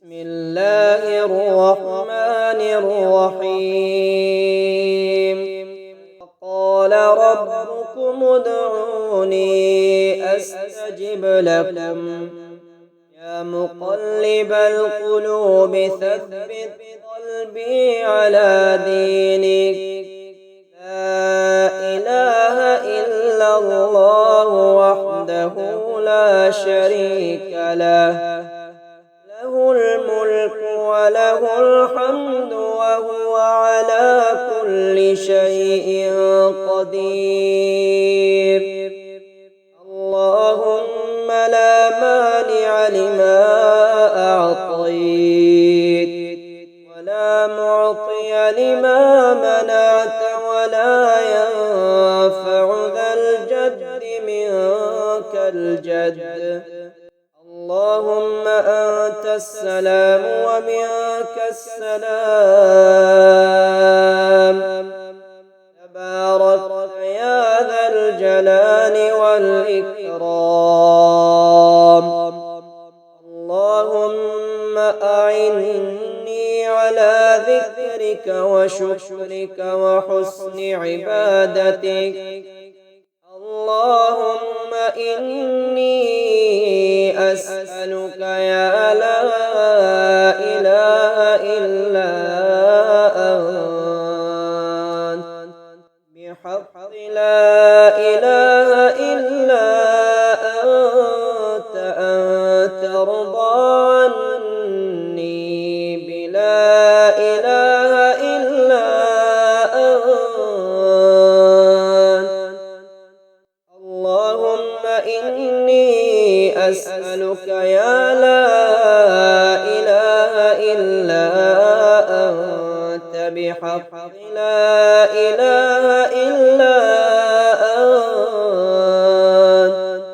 بسم الله الرحمن الرحيم. قال ربكم ادعوني أستجب لكم. يا مقلب القلوب ثبت قلبي على دينك. لا إله إلا الله وحده لا شريك له، له الملك وله الحمد وهو على كل شيء قدير. اللهم لا مانع لما أعطيت ولا معطي لما منعت ولا ينفع ذا الجد منك الجد. اللهم أنت السلام ومنك السلام، تبارك يا ذا الجلال والإكرام. اللهم أعني على ذكرك وشكرك وحسن عبادتك. اللهم إني أسألك يا لا إله إلا أنت بحق لا إله إلا أنت أن ترضى عني بلا إله إلا أنت. اللهم إني أسألك يا لا إله إلا أنت بحق لا إله إلا أنت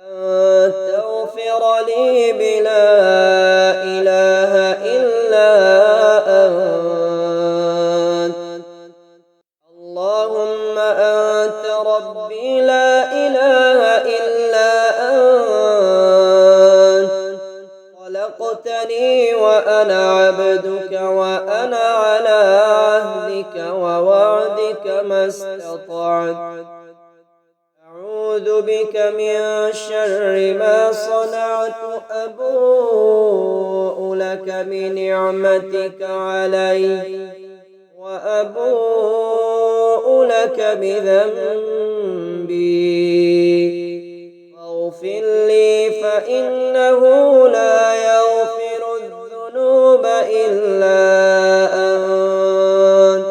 أن تغفر لي بلا إله إلا أنت. اللهم أنت ربي لا إله إلا أنت، خلقتني وأنا عبدك وأنا على عهدك ووعدك ما استطعت. أعوذ بك من شر ما صنعت. أبوء لك بنعمتك علي وأبوء لك بذنبي، فاغفر لي فإنه لا يغفر الذنوب إلا أنت.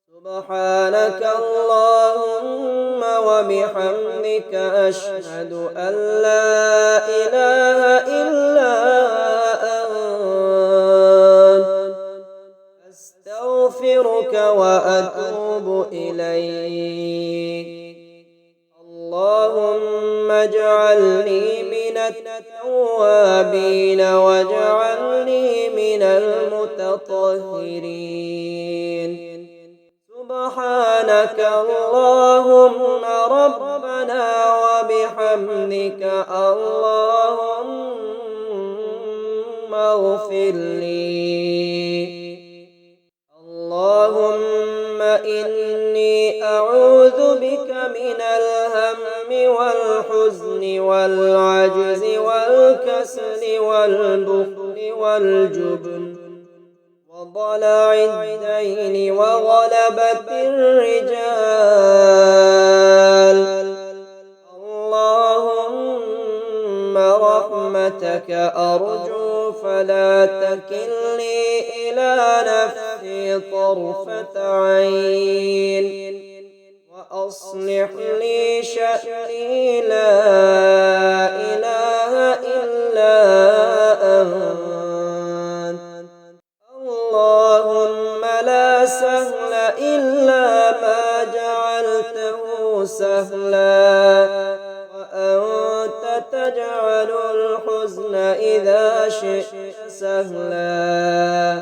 سبحانك اللهم وبحمدك أشهد أن لا إله إلا أنت، أستغفرك وأتوب إليك. اللهم اجعلني من التوابين واجعلني من المتطهرين. سبحانك اللهم ربنا وبحمدك اللهم اغفر لي. اللهم إني أعوذ بك من الهم والحزن والعجز والكسل والبخل والجبن وضلع الدين وغلبة الرجال. اللهم رحمتك أرجو فلا تكلني إلى نفسي طرفة عين، وأصلح لي شأني لا إله إلا أنت. اللهم لا سهل إلا ما جعلته سهلا، وأنت تجعل الحزن إذا شئت سهلا.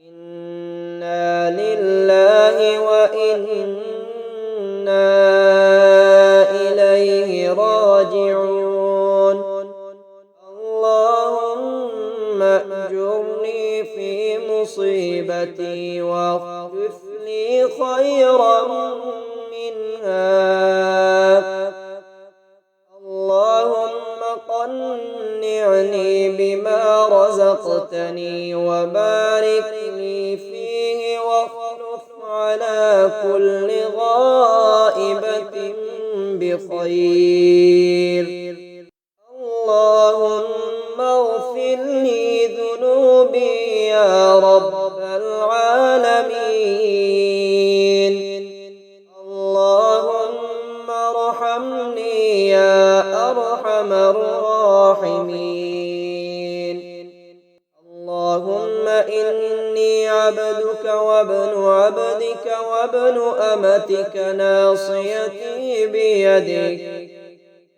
إنا لله وإنا إليه راجعون. اللهم مصيبتي واخلف لي خيرا منها. اللهم قنعني بما رزقتني وبارك لي فيه واخلف على كل غائبة بخير. اللهم اغفر لي ذنوبي يا رب العالمين. اللهم ارحمني يا أرحم الراحمين. اللهم إني عبدك وابن عبدك وابن أمتك ناصيتي بيدك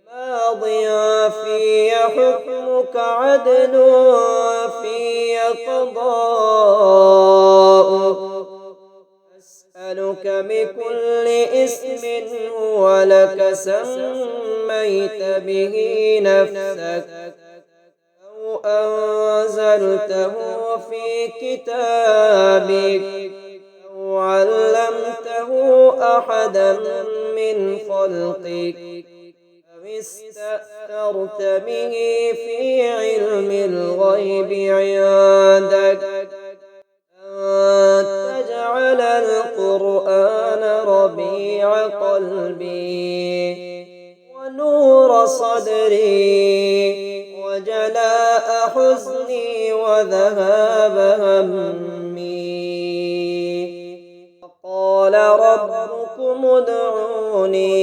ماض في حكمك عدل في قضاؤك. أسألك بكل اسم هو لك سميت به نفسك أو أنزلته في كتابك أو علمته أحدا من خلقك أو استأثرت به في علم الغيب عندك أن تجعل القرآن ربيع قلبي ونور صدري وجلاء حزني وذهاب همي. قال ربكم ادعوني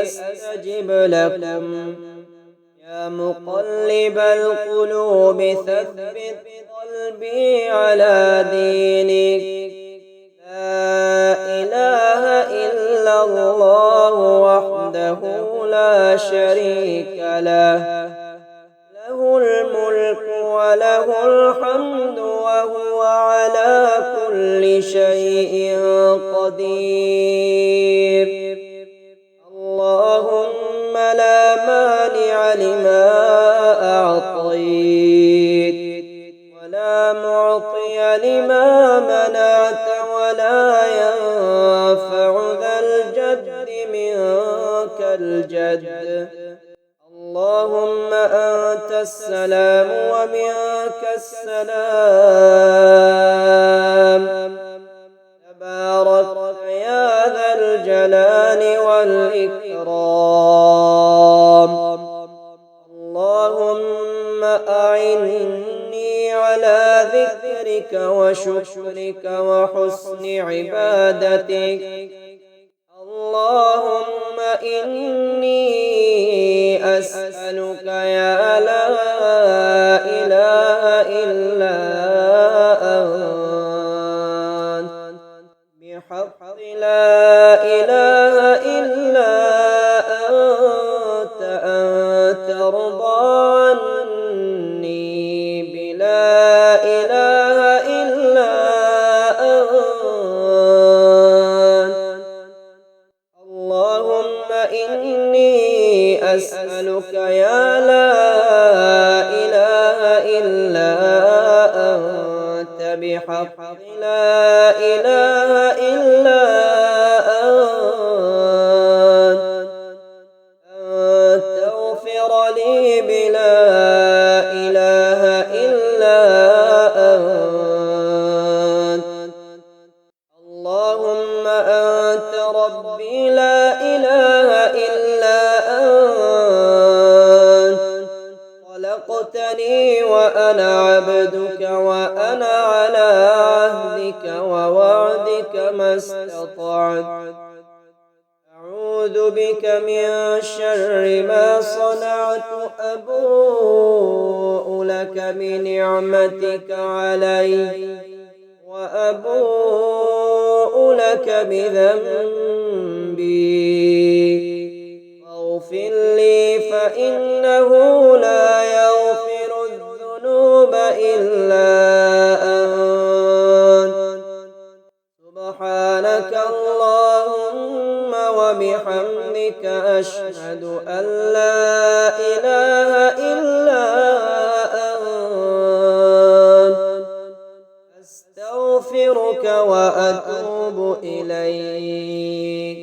أستجب لكم. يا مقلب القلوب ثبت قلبي على دينك. لا إله إلا الله وحده لا شريك له، له الملك وله الحمد وهو على كل شيء قدير. اللهم لا مانع لما أعطيت ولا معطي لما منعت ولا ينفع ذا الجد منك الجد. اللهم أنت السلام ومنك السلام. تبارك يا ذا الجلال والإكرام. اللهم أعني على ذكرك وشكرك وحسن عبادتك. اللهم إني أسألك يا لا إله إلا أنت بحق لا إله إلا أنت أن ترضى عني بلا إله إلا أنت. اللهم إني أسألك يا لا إله إلا أنت بحق لا إله إلا أنت أن تغفر لي بلا إله إلا أنت. اللهم أنت ربي لا إله إلا أنت. خلقتني وأنا عبدك وأنا على عهدك ووعدك ما استطعت. أعوذ بك من شر ما صنعت. أبوء لك بنعمتك علي وأبوء لك بذنبي فاغفر لي فإنه لا يغفر الذنوب إلا أنت. سبحانك اللهم وبحمدك أشهد أن لا إله إلا أنت أستغفرك وأتوب إليك.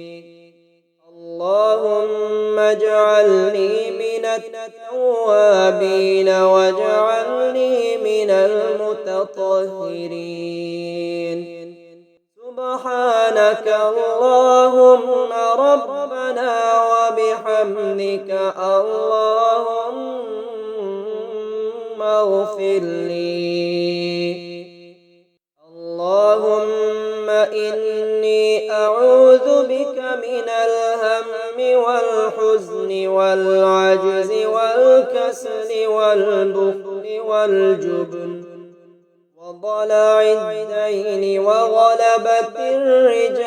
اللهم اجعلني من التوابين واجعلني من المتطهرين. سبحانك اللهم ربنا وبحمدك اللهم اغفر لي. اللهم إني أعوذ بك من الهم والحزن والعجز والكسل والبخل والجبن وضلع الدين وغلبة الرجال.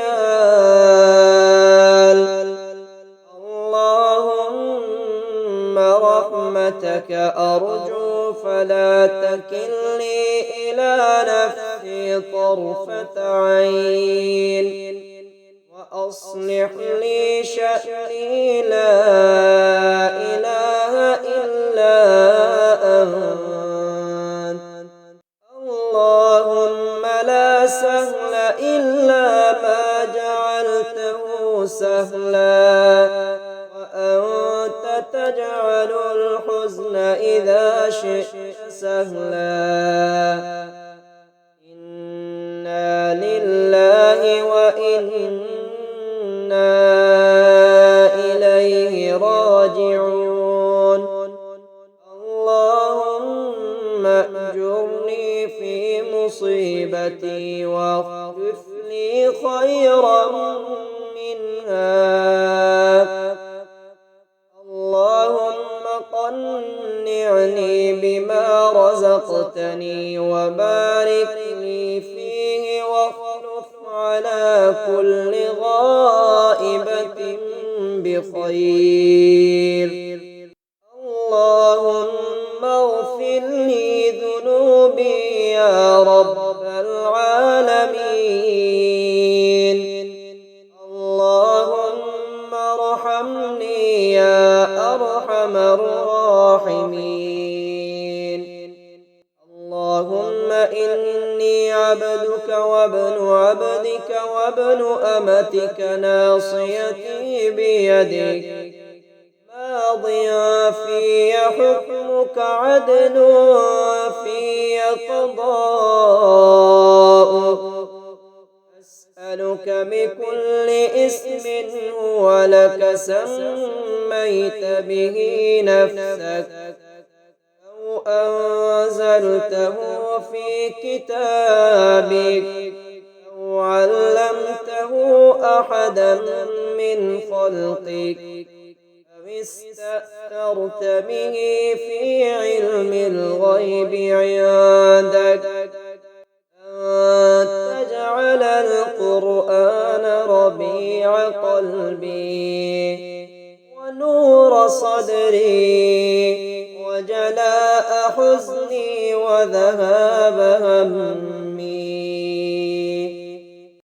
اللهم رحمتك أرجو فلا تكلني إلى نفسي طرفة عين وأصلح لي شأني لا إله إلا أنت. اللهم لا سهل إلا ما جعلته سهلا وأنت تجعل الحزن إذا شئت سهلا. إنا لله وإنا إليه راجعون. اللهم أجرني في مصيبتي واخلف لي خيرا منها. اللهم قنعني بما رزقتني وبارك لي فيه واخلف على كل غائبة بخير. اللهم اغفر لي ذنوبي يا رب العالمين. اللهم ارحمني يا أرحم الراحمين. اللهم إني عبدك وابن عبدك وابن أمتك ناصيتي بيدك ماض في حكمك عدل في قضاؤك. أسألك بكل اسم هو لك سميت به نفسك أو أنزلته في كتابك أو علمته أحدا من خلقك أو استأثرت به في علم الغيب عندك أن تجعل القرآن ربيع قلبي ونور صدري وجلاء حزني وذهاب همي